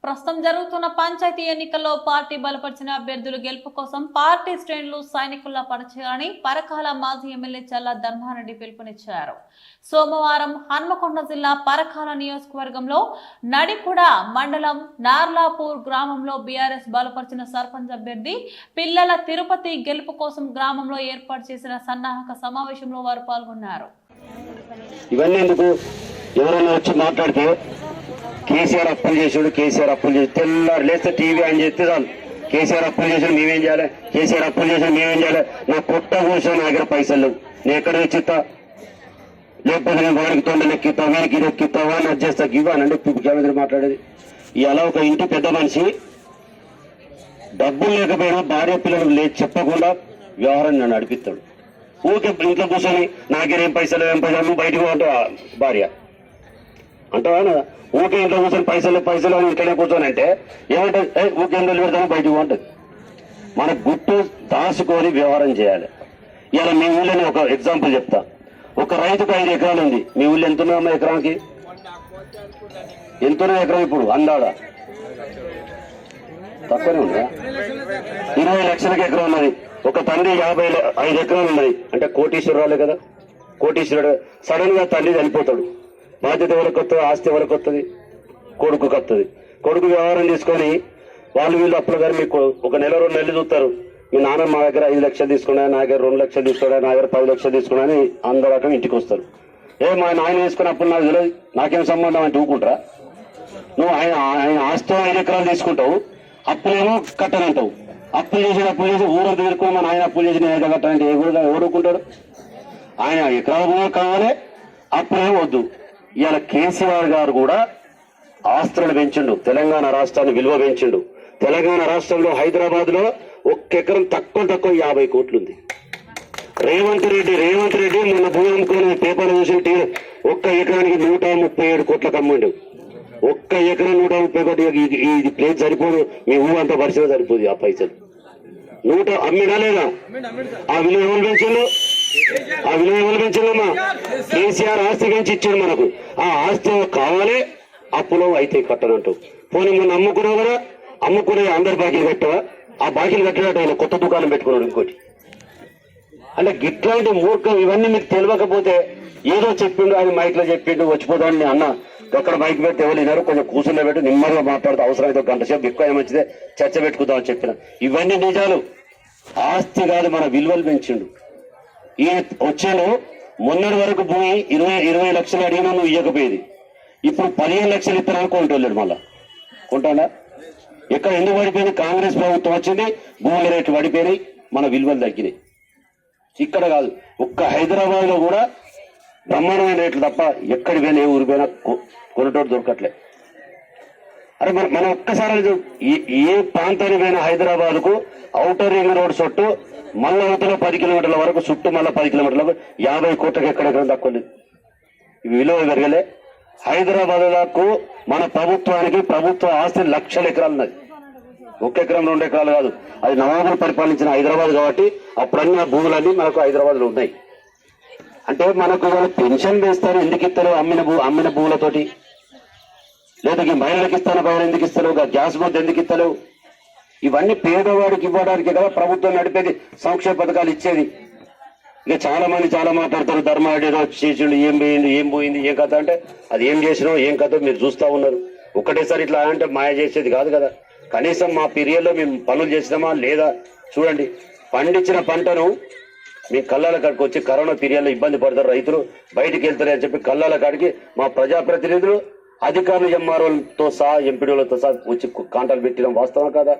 ప్రస్తుతం జరుగుతున్న పంచాయతీ ఎన్నికల్లో పార్టీ బలపరిచిన అభ్యర్థుల గెలుపు కోసం పార్టీ శ్రేణులు సైనికుల్లా పనిచేయాలని పరకాల మాజీ ఎమ్మెల్యే చల్లా ధర్మారెడ్డి పిలుపునిచ్చారు. సోమవారం హన్మకొండ జిల్లా పరకాల నియోజకవర్గంలో నడికుడ మండలం నార్లాపూర్ గ్రామంలో బీఆర్ఎస్ బలపరిచిన సర్పంచ్ అభ్యర్థి పిల్లల తిరుపతి గెలుపు కోసం గ్రామంలో ఏర్పాటు చేసిన సన్నాహక సమావేశంలో వారు పాల్గొన్నారు. ఇవన్నీ ఎందుకు ఎవరైనా వచ్చి మాట్లాడితే కేసీఆర్ అప్పులు చేసాడు, కేసీఆర్ అప్పులు చేసి తెల్లారు లేస్తే టీవీ ఆన్ చేస్తే చాలు కేసీఆర్ అప్పులు చేసాడు మేమేం చేయాలి, కేసీఆర్ అప్పులు చేసాడు మేమేం చేయాలి, నా పొట్ట కూర్చొని నా దగ్గర పైసలు లేవు, నేను ఎక్కడ తెచ్చిస్తా, లేకపోతే నేను వాడికి తొండలు ఎక్కిస్తా, వీరికి ఇది ఎక్కిస్తా, వాడిని అది చేస్తా ఇవ్వాలండి ముఖ్యమంత్రి మాట్లాడేది. ఇలా ఒక ఇంటి పెద్ద మనిషి డబ్బులు లేకపోయినా భార్య పిల్లలు చెప్పకుండా వ్యవహారం నన్ను నడిపిస్తాడు. ఊరికే ఇంట్లో కూర్చొని నాకేం పైసలు నువ్వు బయటకు అంటావా భార్య అంటావా, ఊకే ఇంట్లో కూర్చొని పైసలు అని ఇంట్లోనే కూర్చొని అంటే ఏమంటే ఊకే ఇంట్లో పెడతాను బయటకు ఉంటుంది. మన గుట్టు దాచుకొని వ్యవహారం చేయాలి. ఇలా మీ ఊళ్ళోనే ఒక ఎగ్జాంపుల్ చెప్తా. ఒక రైతుకు 5 ఎకరాలు ఉంది. మీ ఊళ్ళో ఎంతున్నామా ఎకరానికి? ఎంతున్నా ఎకరం ఇప్పుడు అందాడా తక్కువనే ఉందా? 20 లక్షలకి ఎకరం ఉన్నది. ఒక తండ్రి 55 ఎకరాలు ఉన్నది అంటే కోటీశ్వరరాలే కదా. కోటీశ్వరుడు సడన్ గా తండ్రి చనిపోతాడు. బాధ్యత ఎవరికి వస్తుంది? ఆస్తి ఎవరికి వస్తుంది? కొడుకుకి వస్తుంది. కొడుకు వ్యవహారం తీసుకొని వీళ్ళు అప్పులు గారు మీకు ఒక నెల 2 నెలలు చూస్తారు. మీ నాన్న మా దగ్గర 5 లక్షలు తీసుకున్నా, నా దగ్గర 2 లక్షలు తీసుకున్నా, నా దగ్గర 10 లక్షలు తీసుకున్నా అని అందరూ రకం ఇంటికి వస్తారు. మా నాయన వేసుకున్న అప్పుడు నాకు తెలియదు, నాకేం సంబంధం అంటే ఊకుంటారా? నువ్వు ఆయన ఆస్తి 5 ఎకరాలు తీసుకుంటావు, అప్పులేమో కట్టనంటావు. అప్పులు చేసి ఊరంతా తిరుక్కుని మా నాయన అప్పులు చేసి నేను కట్టాలంటే ఎవరుకుంటాడు? ఆయన ఎకరాలు కావాలి, అప్పులేమో వద్దు. ఇవాళ కేసీఆర్ గారు కూడా ఆస్తులను పెంచిండు, తెలంగాణ రాష్ట్రాన్ని విలువ పెంచిండు. తెలంగాణ రాష్ట్రంలో హైదరాబాద్ లో 1 ఎకరం తక్కువ 50 కోట్లు ఉంది. రేవంత్ రెడ్డి మొన్న భూమి అమ్ముకుని పేపర్ చూసి 1 ఎకరానికి 137 కోట్లకు అమ్మండు. 1 ఎకరం 130 కోట్లు. ఇది ప్లేస్ సరిపోదు, మీ ఊరు అంతా పరిచయం సరిపోదు. ఆ పైసలు 100 అమ్మినా లేదా? ఆ విలువ ఎవరు పెంచిందమ్మా? కేసీఆర్ ఆస్తి పెంచి ఇచ్చాడు మనకు. ఆ ఆస్తి కావాలి, అప్పులో అయితే కట్టనంటూ. పోనీ మొన్న అమ్ముకున్నావు కదా, అమ్ముకునే అందరు బాకీలు కట్టవా? ఆ బాకీలు కట్టినట్టు ఆయన కొత్త దుకాణం పెట్టుకున్నాడు ఇంకోటి. అంటే గిట్లాంటి మూర్ఖం ఇవన్నీ మీకు తెలియకపోతే ఏదో చెప్పిండు, ఆయన మైక్ లో చెప్పిండు వచ్చిపోతాడు అన్న అక్కడ మైక్ పెడితే ఎవరు విన్నారు, కొంచెం కూర్చుని పెట్టి నిమ్మగా మాట్లాడుతూ అవసరమైతే 1 గంట సేపు ఎక్కువ మంచిదే చర్చ పెట్టుకుందామని చెప్పిన. ఇవన్నీ నిజాలు. ఆస్తి కాదు, మన విలువలు పెంచిండు. ఈ వచ్చాను మొన్నటి వరకు భూమి 20 లక్షలు అడిగినా నువ్వు ఇవ్వకపోయేది. ఇప్పుడు 15 లక్షలు ఇస్తారని కొంటోళ్ళాడు. మళ్ళా కొంటాడా? ఎక్కడ ఎందుకు పడిపోయింది? కాంగ్రెస్ ప్రభుత్వం వచ్చింది, భూముల రేట్లు పడిపోయినాయి, మన విలువలు తగ్గినాయి. ఇక్కడ కాదు, ఒక్క హైదరాబాద్ లో కూడా బ్రహ్మాండమైన రేట్లు తప్ప ఎక్కడి పోయినా ఏ ఊరి పోయినా కొనటోడు దొరకట్లే. అరే మనం ఒక్కసారి ఏ ప్రాంతానికి పోయినా హైదరాబాద్ కు ఔటర్ రింగ్ రోడ్ చుట్టూ మళ్ళా అవతల 10 కిలోమీటర్ల వరకు చుట్టూ మళ్ళా 10 కిలోమీటర్లకు 50 కోట్లకు ఎక్కడెక్కడ తక్కువ లేదు. ఇవి విలువ పెరగలే. హైదరాబాద్ లకు మన ప్రభుత్వ ఆస్తి 1,00,000 ఎకరాలు ఉన్నది. 1 ఎకరం 2 ఎకరాలు కాదు. అది నవాబులు పరిపాలించిన హైదరాబాద్ కాబట్టి అప్పుడన్నీ భూములన్నీ మనకు హైదరాబాద్ లో ఉన్నాయి. అంటే మనకు వాళ్ళు పెన్షన్ వేస్తారు, ఎందుకు ఇస్తారు? అమ్మిన భూములతోటి. లేదా మహిళలకు ఇస్తాను పైన ఎందుకు ఇస్తారు? గ్యాస్ బోర్డు ఎందుకు ఇస్తారు? ఇవన్నీ పేదవాడికి ఇవ్వడానికి కదా ప్రభుత్వం నడిపేది, సంక్షేమ పథకాలు ఇచ్చేది. ఇక చాలా మంది చాలా మాట్లాడతారు, ధర్మారెడ్డి చేసిండు, ఏం పోయింది ఏం కథ అంటే, అది ఏం చేసినావు ఏం కథ మీరు చూస్తా ఉన్నారు. ఒకటేసారి ఇట్లా అంటే మాయ చేసేది కాదు కదా. కనీసం మా పీరియడ్లో మేము పనులు చేసినామా లేదా చూడండి. పండించిన పంటను మీ కళ్ళాల కాడికి వచ్చి కరోనా పీరియడ్లో ఇబ్బంది పడతారు రైతులు, బయటికి వెళ్తారు అని చెప్పి కళ్ళాల కాడికి మా ప్రజాప్రతినిధులు, అధికారులు, ఎంఆర్ఓలతో సహా ఎంపీడీలతో సహా వచ్చి కాంటాలు పెట్టిన వాస్తవం కదా.